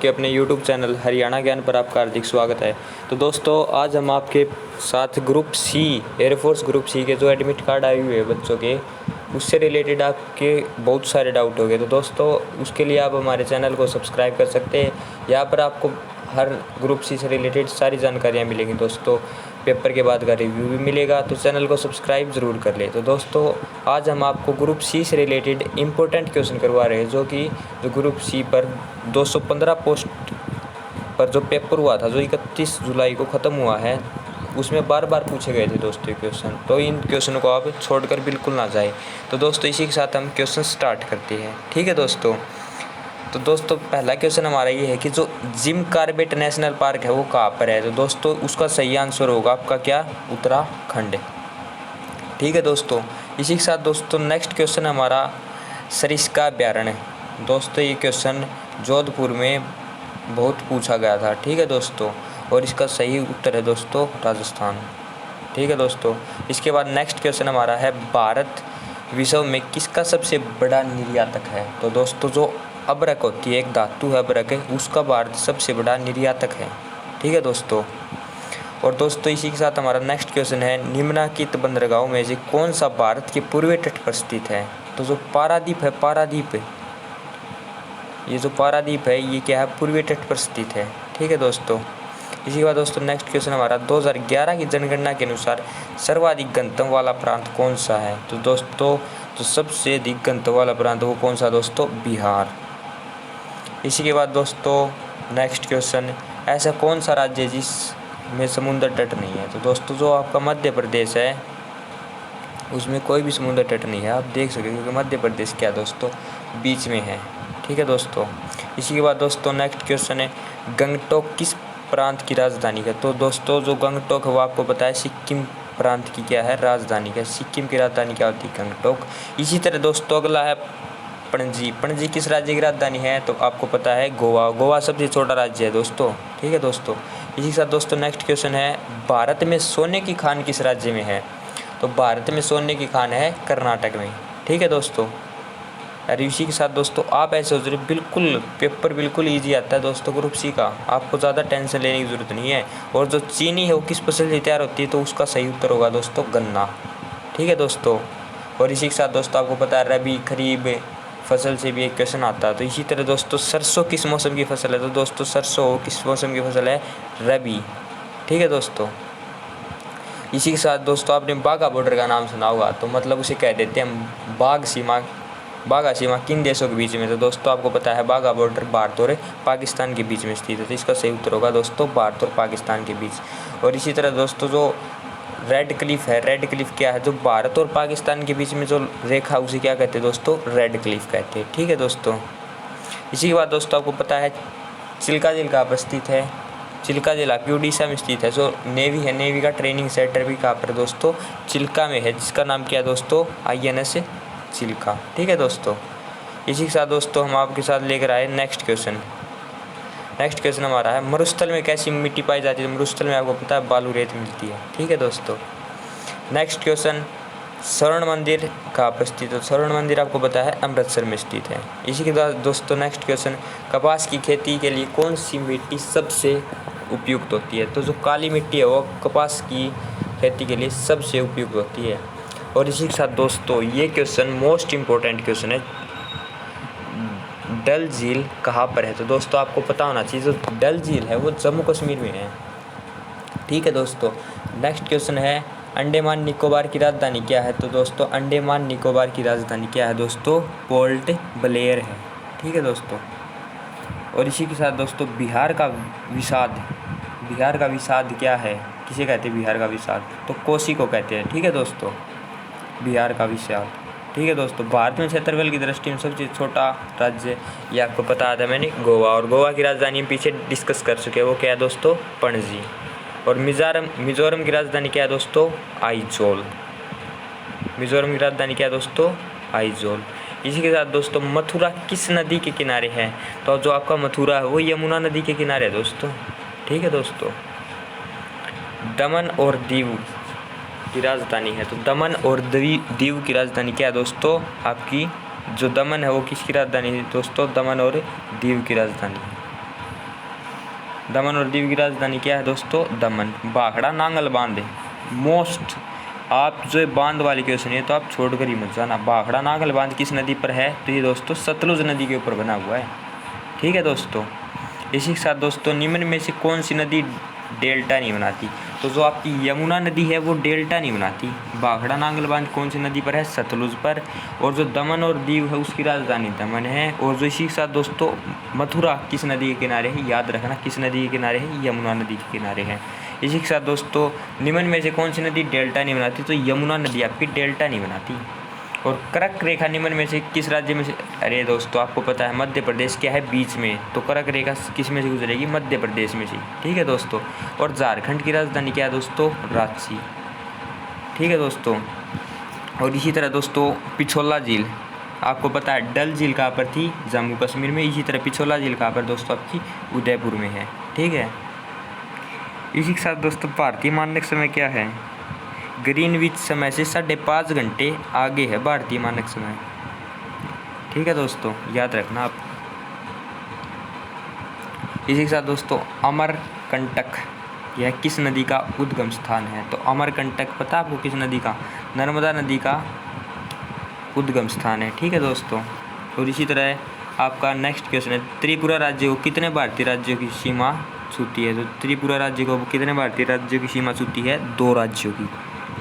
आपके अपने YouTube channel Haryana ज्ञान पर आपका हार्दिक स्वागत है। तो दोस्तों आज हम आपके साथ group C air force group C के जो एडमिट कार्ड आए हुए हैं बच्चों के, उससे रिलेटेड आपके बहुत सारे डाउट हो गए। तो दोस्तों उसके लिए आप हमारे चैनल को सब्सक्राइब कर सकते हैं। यहाँ पर आपको हर ग्रुप सी से रिलेटेड सारी जानकारियाँ मिलेंगी। दोस्तों पेपर के बाद का रिव्यू भी मिलेगा, तो चैनल को सब्सक्राइब ज़रूर कर ले। तो दोस्तों आज हम आपको ग्रुप सी से रिलेटेड इम्पोर्टेंट क्वेश्चन करवा रहे हैं, जो ग्रुप सी पर 215 पोस्ट पर जो पेपर हुआ था, जो 31 जुलाई को ख़त्म हुआ है, उसमें बार बार पूछे गए थे दोस्तों क्वेश्चन। तो इन क्वेश्चन को आप छोड़कर बिल्कुल ना जाए। तो दोस्तों इसी के साथ हम क्वेश्चन स्टार्ट करते हैं, ठीक है दोस्तों। तो दोस्तों पहला क्वेश्चन हमारा ये है कि जो जिम कॉर्बेट नेशनल पार्क है वो कहाँ पर है। तो दोस्तों उसका सही आंसर होगा आपका क्या, उत्तराखंड, ठीक है दोस्तों। इसी के साथ दोस्तों नेक्स्ट क्वेश्चन हमारा सरिस्का अभ्यारण्य। दोस्तों ये क्वेश्चन जोधपुर में बहुत पूछा गया था, ठीक है दोस्तों, और इसका सही उत्तर है दोस्तों राजस्थान, ठीक है दोस्तों। इसके बाद नेक्स्ट क्वेश्चन हमारा है भारत विश्व में किसका सबसे बड़ा निर्यातक है। तो दोस्तों जो अब्रक होती है, एक धातु है अब्रक है, उसका भारत सबसे बड़ा निर्यातक है, ठीक है दोस्तों। और दोस्तों इसी के साथ हमारा नेक्स्ट क्वेश्चन है निम्नलिखित बंदरगाहों में से कौन सा भारत के पूर्वी तट पर स्थित है। तो जो पारादीप है, ये जो पारादीप है ये क्या है, पूर्वी तट पर स्थित है, ठीक है दोस्तों। इसी के बाद दोस्तों नेक्स्ट क्वेश्चन हमारा 2011 की जनगणना के अनुसार सर्वाधिक घनत्व वाला प्रांत कौन सा है। तो दोस्तों जो सबसे अधिक घनत्व वाला प्रांत वो कौन सा दोस्तों, बिहार। इसी के बाद दोस्तों नेक्स्ट क्वेश्चन, ऐसा कौन सा राज्य है जिसमें समुद्र तट नहीं है। तो दोस्तों जो आपका मध्य प्रदेश है उसमें कोई भी समुद्र तट नहीं है, आप देख सकते हैं, क्योंकि मध्य प्रदेश क्या दोस्तों बीच में है, ठीक है दोस्तों। इसी के बाद दोस्तों नेक्स्ट क्वेश्चन है गंगटोक किस प्रांत की राजधानी है। तो दोस्तों जो गंगटोक है वो आपको पता है सिक्किम प्रांत की क्या है, राजधानी है। सिक्किम की राजधानी क्या होती है, गंगटोक। इसी तरह दोस्तों अगला है पणजी। पणजी किस राज्य की राजधानी है। तो आपको पता है गोवा। गोवा सबसे छोटा राज्य है दोस्तों, ठीक है दोस्तों। इसी के साथ दोस्तों नेक्स्ट क्वेश्चन है भारत में सोने की खान किस राज्य में है। तो भारत में सोने की खान है कर्नाटक में, ठीक है दोस्तों। और इसी के साथ दोस्तों आप ऐसे सोच रहे बिल्कुल पेपर बिल्कुल ईजी आता है दोस्तों ग्रुप सी का, आपको ज़्यादा टेंशन लेने की ज़रूरत नहीं है। और जो चीनी है वो किस फसल से तैयार होती है। तो उसका सही उत्तर होगा दोस्तों गन्ना, ठीक है दोस्तों। और इसी के साथ दोस्तों आपको पता है रबी खरीफ फसल से भी एक क्वेश्चन आता है। तो इसी तरह दोस्तों सरसों किस मौसम की फसल है। तो दोस्तों सरसों किस मौसम की फसल है, रबी, ठीक है दोस्तों। इसी के साथ दोस्तों आपने बाघा बॉर्डर का नाम सुना होगा, तो मतलब उसे कह देते हैं बाघा सीमा किन देशों के बीच में। तो दोस्तों आपको पता है बाघा बॉर्डर भारत और पाकिस्तान के बीच में स्थित है। तो इसका सही उत्तर होगा दोस्तों भारत और पाकिस्तान के बीच। और इसी तरह दोस्तों जो रेड क्लिफ है, रेड क्लिफ क्या है, जो भारत और पाकिस्तान के बीच में जो रेखा उसे क्या कहते हैं दोस्तों, रेड क्लिफ कहते हैं, ठीक है दोस्तों। इसी के बाद दोस्तों आपको पता है चिल्का झील कहाँ पर स्थित है। चिल्का झील आपकी उड़ीसा में स्थित है। जो नेवी है, नेवी का ट्रेनिंग सेंटर भी कहाँ पर दोस्तों, चिल्का में है, जिसका नाम क्या है दोस्तों, INS चिल्का, ठीक है दोस्तों। इसी के साथ दोस्तों हम आपके साथ लेकर आए नेक्स्ट क्वेश्चन। नेक्स्ट क्वेश्चन हमारा है मरुस्थल में कैसी मिट्टी पाई जाती है। मरुस्थल में आपको पता है बालू रेत मिलती है, ठीक है दोस्तों। नेक्स्ट क्वेश्चन स्वर्ण मंदिर कहाँ पर स्थित है। स्वर्ण मंदिर आपको पता है अमृतसर में स्थित है। इसी के बाद दोस्तों नेक्स्ट क्वेश्चन कपास की खेती के लिए कौन सी मिट्टी सबसे उपयुक्त होती है। तो जो काली मिट्टी है वो कपास की खेती के लिए सबसे उपयुक्त होती है। और इसी के साथ दोस्तों ये क्वेश्चन मोस्ट इम्पोर्टेंट क्वेश्चन है, डल झील कहाँ पर है। तो दोस्तों आपको पता होना चाहिए जो डल झील है वो जम्मू कश्मीर में है, ठीक है दोस्तों। नेक्स्ट क्वेश्चन है अंडमान निकोबार की राजधानी क्या है। तो दोस्तों अंडमान निकोबार की राजधानी क्या है दोस्तों, पोर्ट ब्लेयर है, ठीक है दोस्तों। और इसी के साथ दोस्तों बिहार का विषाद क्या है, किसे कहते हैं बिहार का विषाद। तो कोसी को कहते हैं, ठीक है दोस्तों, बिहार का विषाद, ठीक है दोस्तों। भारत में क्षेत्रफल की दृष्टि में सबसे छोटा राज्य ये आपको पता था मैंने, गोवा। और गोवा की राजधानी हम पीछे डिस्कस कर चुके हैं, वो क्या है दोस्तों, पणजी। और मिजोरम की राजधानी क्या है दोस्तों, आइजोल। मिजोरम की राजधानी क्या है दोस्तों, आइजोल। इसी के साथ दोस्तों मथुरा किस नदी के किनारे है। तो जो आपका मथुरा है वो यमुना नदी के किनारे है दोस्तों, ठीक है दोस्तों। दमन और दीव की राजधानी है। तो दमन और दीव की राजधानी क्या है दोस्तों, आपकी जो दमन है वो किसकी राजधानी है दोस्तों, दमन और दीव की राजधानी है, दमन और दीव की राजधानी क्या है दोस्तों? दमन। भाखड़ा नांगल बांध मोस्ट, आप जो ये बांध वाले क्वेश्चन है तो आप छोड़कर ही मत जाना। भाखड़ा नांगल बांध किस नदी पर है? तो ये दोस्तों सतलुज नदी के ऊपर बना हुआ है। ठीक है दोस्तों, इसी के साथ दोस्तों निम्न में से कौन सी नदी डेल्टा नहीं बनाती? तो जो आपकी यमुना नदी है वो डेल्टा नहीं बनाती। भाखड़ा नांगल बांध कौन सी नदी पर है? सतलुज पर। और जो दमन और दीव है उसकी राजधानी दमन है। और जो इसी के साथ दोस्तों मथुरा किस नदी के किनारे है? याद रखना किस नदी के किनारे है? यमुना नदी के किनारे है। इसी के साथ दोस्तों निम्न में से कौन सी नदी डेल्टा नहीं बनाती? तो यमुना नदी आपकी डेल्टा नहीं बनाती। और कर्क रेखा निम्न में से किस राज्य में से? अरे दोस्तों आपको पता है मध्य प्रदेश क्या है? बीच में। तो कर्क रेखा किस में से गुजरेगी? मध्य प्रदेश में से। ठीक है दोस्तों। और झारखंड की राजधानी क्या है दोस्तों? रांची। ठीक है दोस्तों। और इसी तरह दोस्तों पिछोला झील, आपको पता है डल झील कहाँ पर थी? जम्मू कश्मीर में। इसी तरह पिछोला झील कहाँ पर दोस्तों? आपकी उदयपुर में है। ठीक है। इसी के साथ दोस्तों भारतीय मानक समय क्या है? ग्रीनविच समय से 5.5 घंटे आगे है भारतीय मानक समय। ठीक है दोस्तों, याद रखना आप। इसी के साथ दोस्तों अमरकंटक यह किस नदी का उद्गम स्थान है? तो अमरकंटक पता आपको किस नदी का? नर्मदा नदी का उद्गम स्थान है। ठीक है दोस्तों। और इसी तरह आपका नेक्स्ट क्वेश्चन है त्रिपुरा राज्य को कितने भारतीय राज्यों की सीमा छूती है? तो त्रिपुरा राज्य को कितने भारतीय राज्यों की सीमा छूती है? 2 राज्यों की।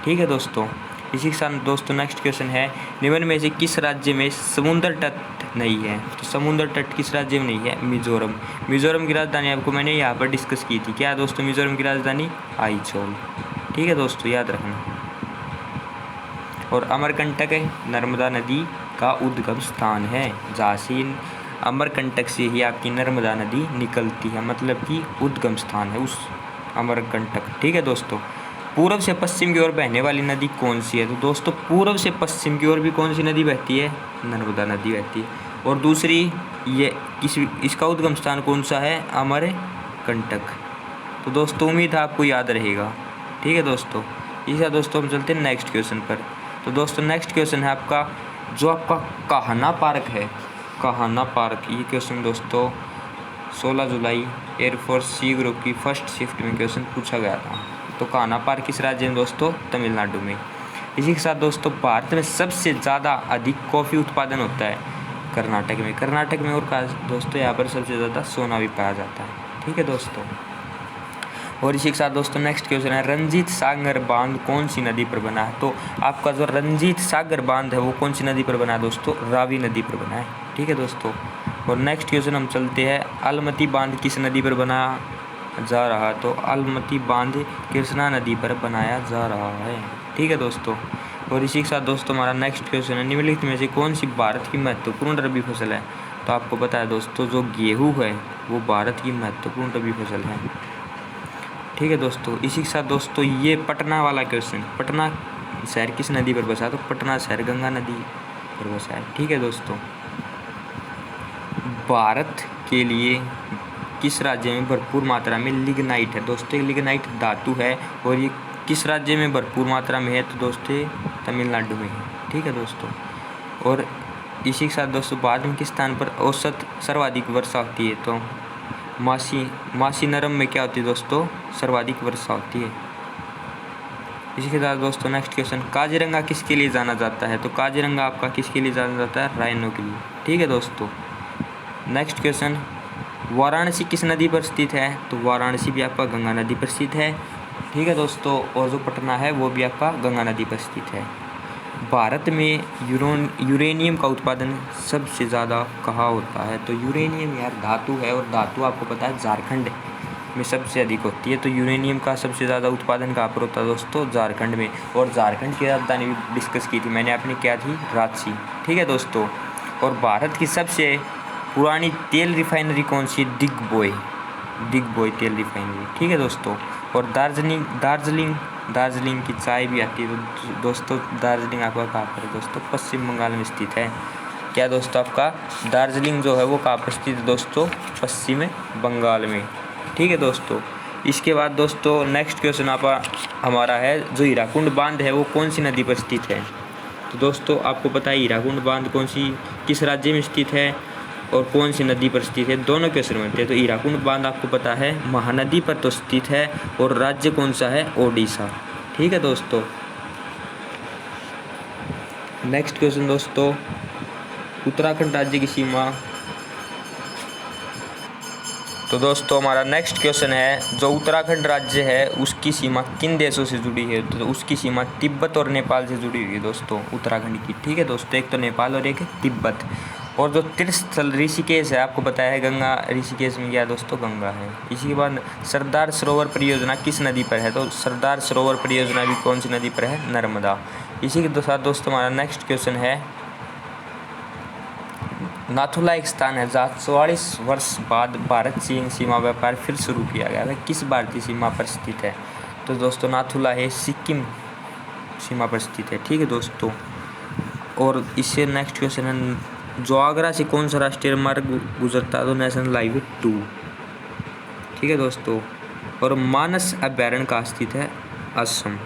ठीक है दोस्तों। इसी के साथ दोस्तों नेक्स्ट क्वेश्चन है निम्न में से किस राज्य में समुद्र तट नहीं है? तो समुद्र तट किस राज्य में नहीं है? मिजोरम। मिजोरम की राजधानी आपको मैंने यहाँ पर डिस्कस की थी। क्या है दोस्तों मिजोरम की राजधानी? आइजोल। ठीक है दोस्तों, याद रखना। और अमरकंटक है नर्मदा नदी का उद्गम स्थान है। झांसी अमरकंटक से ही आपकी नर्मदा नदी निकलती है, मतलब कि उद्गम स्थान है उस अमरकंटक। ठीक है दोस्तों। पूर्व से पश्चिम की ओर बहने वाली नदी कौन सी है? तो दोस्तों पूर्व से पश्चिम की ओर भी कौन सी नदी बहती है? नर्मदा नदी बहती है। और दूसरी ये इसका उद्गम स्थान कौन सा है? अमरकंटक। तो दोस्तों उम्मीद है आपको याद रहेगा। ठीक है दोस्तों। इसी दोस्तों हम चलते हैं नेक्स्ट क्वेश्चन पर। तो दोस्तों नेक्स्ट क्वेश्चन है आपका जो आपका कान्हा पार्क है। कान्हा पार्क ये क्वेश्चन दोस्तों 16 जुलाई एयरफोर्स सी ग्रुप की फर्स्ट शिफ्ट में क्वेश्चन पूछा गया था। तो कान्हा पार्क किस राज्य में दोस्तों? तमिलनाडु में। इसी के साथ दोस्तों भारत में सबसे ज़्यादा अधिक कॉफ़ी उत्पादन होता है कर्नाटक में। कर्नाटक में और दोस्तों यहाँ पर सबसे ज़्यादा सोना भी पाया जाता है। ठीक है दोस्तों। और इसी के साथ दोस्तों नेक्स्ट क्वेश्चन है रंजीत सागर बांध कौन सी नदी पर बना है? तो आपका जो रंजीत सागर बांध है वो कौन सी नदी पर बना है दोस्तों? रावी नदी पर बना है। ठीक है दोस्तों। और नेक्स्ट क्वेश्चन हम चलते हैं अलमती बांध किस नदी पर बनाया जा रहा है? तो अलमती बांध कृष्णा नदी पर बनाया जा रहा है। ठीक है दोस्तों। और इसी के साथ दोस्तों हमारा नेक्स्ट क्वेश्चन है निम्नलिखित में से कौन सी भारत की महत्वपूर्ण रबी फसल है? तो आपको पता है दोस्तों जो गेहूँ है वो भारत की महत्वपूर्ण रबी फसल है। ठीक है दोस्तों। इसी के साथ दोस्तों ये पटना वाला क्वेश्चन, पटना शहर किस नदी पर बसा? तो पटना शहर गंगा नदी पर बसा है। ठीक है दोस्तों। भारत के लिए किस राज्य में भरपूर मात्रा में लिग्नाइट है? दोस्तों लिग्नाइट धातु है और ये किस राज्य में भरपूर मात्रा में है? तो दोस्तों तमिलनाडु में है। ठीक है दोस्तों। और इसी के साथ दोस्तों भारत में किस स्थान पर औसत सर्वाधिक वर्षा होती है? तो मासीनरम में क्या होती है दोस्तों? सर्वाधिक वर्षा होती है। इसी के साथ दोस्तों नेक्स्ट क्वेश्चन काजीरंगा किसके लिए जाना जाता है? तो काजीरंगा आपका किसके लिए जाना जाता है? राइनो के लिए। ठीक है दोस्तों। नेक्स्ट क्वेश्चन वाराणसी किस नदी पर स्थित है? तो वाराणसी भी आपका गंगा नदी पर स्थित है। ठीक है दोस्तों। और जो पटना है वो भी आपका गंगा नदी पर स्थित है। भारत में यूरेनियम का उत्पादन सबसे ज़्यादा कहाँ होता है? तो यूरेनियम यार धातु है और धातु आपको पता है झारखंड में सबसे अधिक होती है। तो यूरेनियम का सबसे ज़्यादा उत्पादन कहाँ पर होता है दोस्तों? झारखंड में। और झारखंड की राजधानी भी डिस्कस की थी मैंने आपने, क्या थी? रांची। ठीक है दोस्तों। और भारत की सबसे पुरानी तेल रिफाइनरी कौन सी? दिग्बोय तेल रिफाइनरी। ठीक है दोस्तों। और दार्जिलिंग की चाय भी आती है। तो दोस्तों दार्जिलिंग आपका कहाँ पर है दोस्तों? पश्चिम बंगाल में स्थित है। क्या दोस्तों आपका दार्जिलिंग जो है वो कहाँ पर स्थित है दोस्तों? पश्चिम बंगाल में। ठीक है दोस्तों। इसके बाद दोस्तों नेक्स्ट क्वेश्चन हमारा है जो हीराकुंड बांध है वो कौन सी नदी पर स्थित है? तो दोस्तों आपको पता है हीराकुंड बांध किस राज्य में स्थित है? और कौन सी नदी पर स्थित है, दोनों क्वेश्चन बनते हैं। तो हीराकुंड बांध आपको पता है महानदी पर तो स्थित है, और राज्य कौन सा है, ओडिशा। ठीक है दोस्तों। नेक्स्ट क्वेश्चन दोस्तों, उत्तराखंड राज्य की सीमा। तो दोस्तों हमारा नेक्स्ट क्वेश्चन है, जो उत्तराखंड राज्य है उसकी सीमा किन देशों से जुड़ी है। तो उसकी सीमा तिब्बत और नेपाल से जुड़ी हुई है दोस्तों उत्तराखंड की। ठीक है दोस्तों, एक तो नेपाल और एक है तिब्बत। और जो तीर्थस्थल ऋषिकेश है, आपको पता है गंगा, ऋषिकेश में क्या दोस्तों, गंगा है। इसी के बाद सरदार सरोवर परियोजना किस नदी पर है। तो सरदार सरोवर परियोजना भी कौन सी नदी पर है, नर्मदा। इसी के साथ दोस्तों हमारा नेक्स्ट क्वेश्चन है, नाथुला एक स्थान है जहाँ 44 वर्ष बाद भारत चीन सीमा व्यापार फिर शुरू किया गया है, किस भारतीय सीमा पर स्थित है। तो दोस्तों नाथुला है सिक्किम सीमा पर स्थित है। ठीक है दोस्तों। और इससे नेक्स्ट क्वेश्चन है, जो आगरा से कौन सा राष्ट्रीय मार्ग गुजरता है। तो नेशनल हाईवे 2। ठीक है दोस्तों। और मानस अभ्यारण्य कहाँ स्थित है, असम।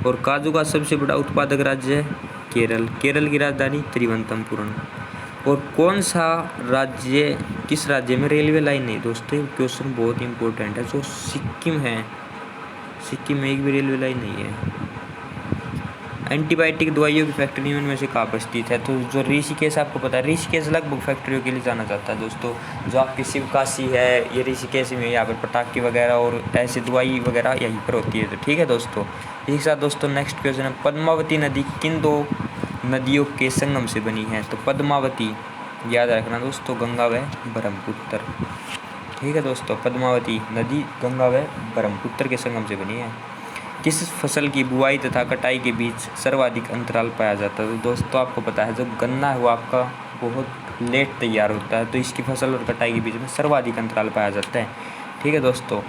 और काजू का सबसे बड़ा उत्पादक राज्य है केरल। केरल की राजधानी तिरुवनंतपुरम। और कौन सा राज्य, किस राज्य में रेलवे लाइन नहीं। दोस्तों ये क्वेश्चन बहुत इंपॉर्टेंट है। जो सिक्किम है, सिक्किम में एक भी रेलवे लाइन नहीं है। एंटीबायोटिक दवाइयों की फैक्ट्री में से कहाँ पर स्थित है। तो जो ऋषिकेश, आपको पता है ऋषिकेश लगभग फैक्ट्रियों के लिए जाना जाता है दोस्तों। जो आपकी शिवकाशी है ये ऋषिकेश में, यहाँ पर पटाखे वगैरह और ऐसी दवाई वगैरह यहीं पर होती है। तो ठीक है दोस्तों। इसी के साथ दोस्तों नेक्स्ट क्वेश्चन है, पद्मावती नदी किन दो नदियों के संगम से बनी है। तो पद्मावती याद रखना दोस्तों, गंगा व ब्रह्मपुत्र। ठीक है दोस्तों, पद्मावती नदी गंगा व ब्रह्मपुत्र के संगम से बनी है। किस फसल की बुआई तथा कटाई के बीच सर्वाधिक अंतराल पाया जाता है। तो दोस्तों आपको पता है जब गन्ना है वो आपका बहुत लेट तैयार होता है, तो इसकी फसल और कटाई के बीच में सर्वाधिक अंतराल पाया जाता है। ठीक है दोस्तों।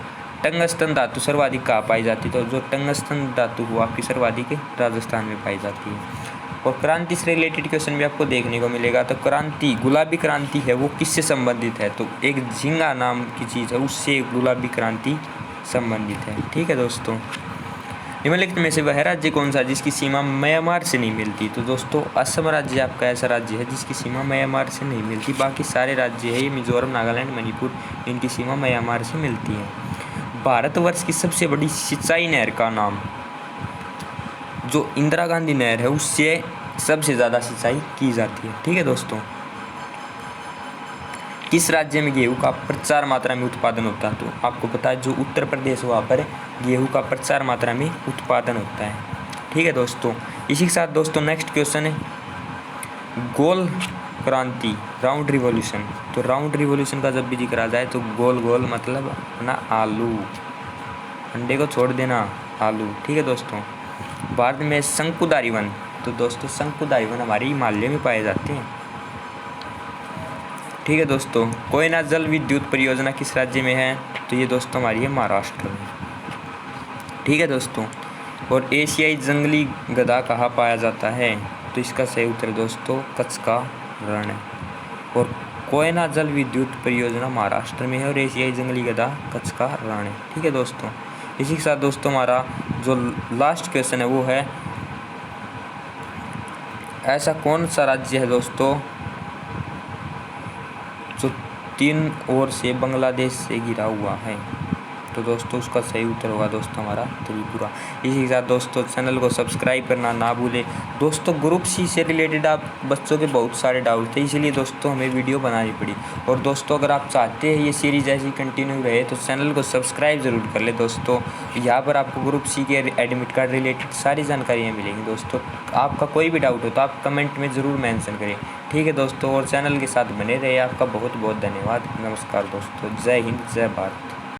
टंगस्टन धातु सर्वाधिक कहाँ पाई जाती है। तो जो टंगस्टन धातु वो आपकी सर्वाधिक राजस्थान में पाई जाती है। और क्रांति से रिलेटेड क्वेश्चन भी आपको देखने को मिलेगा। तो क्रांति, गुलाबी क्रांति है वो किससे संबंधित है। तो एक झींगा नाम की चीज़ है, उससे गुलाबी क्रांति संबंधित है। ठीक है दोस्तों। निम्नलिखित में से वह राज्य कौन सा जिसकी सीमा म्यांमार से नहीं मिलती। तो दोस्तों असम राज्य आपका ऐसा राज्य है जिसकी सीमा म्यांमार से नहीं मिलती। बाकी सारे राज्य है, ये मिजोरम, नागालैंड, मणिपुर, इनकी सीमा म्यांमार से मिलती है। भारतवर्ष की सबसे बड़ी सिंचाई नहर का नाम। जो इंदिरा गांधी नहर है उससे सबसे ज़्यादा सिंचाई की जाती है। ठीक है दोस्तों। किस राज्य में गेहूं का प्रचुर मात्रा में उत्पादन होता है। तो आपको पता है जो उत्तर प्रदेश, वहाँ पर गेहूं का प्रचुर मात्रा में उत्पादन होता है। ठीक है दोस्तों। इसी के साथ दोस्तों नेक्स्ट क्वेश्चन है, गोल क्रांति, राउंड रिवॉल्यूशन। तो राउंड रिवॉल्यूशन का जब भी जिक्र आ जाए तो गोल गोल मतलब अपना आलू, अंडे को छोड़ देना, आलू। ठीक है दोस्तों। भारत में शंकुधारी वन। तो दोस्तों शंकुधारी वन हमारे हिमालय में पाए जाते हैं। ठीक है दोस्तों। कोयना जल विद्युत परियोजना किस राज्य में है। तो ये दोस्तों हमारी है महाराष्ट्र में। ठीक है दोस्तों। और एशियाई जंगली गधा कहाँ पाया जाता है। तो इसका सही उत्तर दोस्तों कच्छ का रण है। और कोयना जल विद्युत परियोजना महाराष्ट्र में है और एशियाई जंगली गधा कच्छ का रण है। ठीक है दोस्तों। इसी के साथ दोस्तों हमारा जो लास्ट क्वेश्चन है वो है, ऐसा कौन सा राज्य है दोस्तों जो 3 ओर से बांग्लादेश से घिरा हुआ है। तो दोस्तों उसका सही उत्तर होगा दोस्तों हमारा त्रिपुरा। इसी के साथ दोस्तों चैनल को सब्सक्राइब करना ना भूलें। दोस्तों ग्रुप सी से रिलेटेड आप बच्चों के बहुत सारे डाउट थे, इसीलिए दोस्तों हमें वीडियो बनानी पड़ी। और दोस्तों अगर आप चाहते हैं ये सीरीज ऐसी कंटिन्यू रहे तो चैनल को सब्सक्राइब ज़रूर कर ले दोस्तों। यहाँ पर आपको ग्रुप सी के एडमिट कार्ड रिलेटेड सारी जानकारियाँ मिलेंगी दोस्तों। आपका कोई भी डाउट हो तो आप कमेंट में ज़रूर मेंशन करें। ठीक है दोस्तों। और चैनल के साथ बने रहे। आपका बहुत बहुत धन्यवाद। नमस्कार दोस्तों। जय हिंद, जय भारत।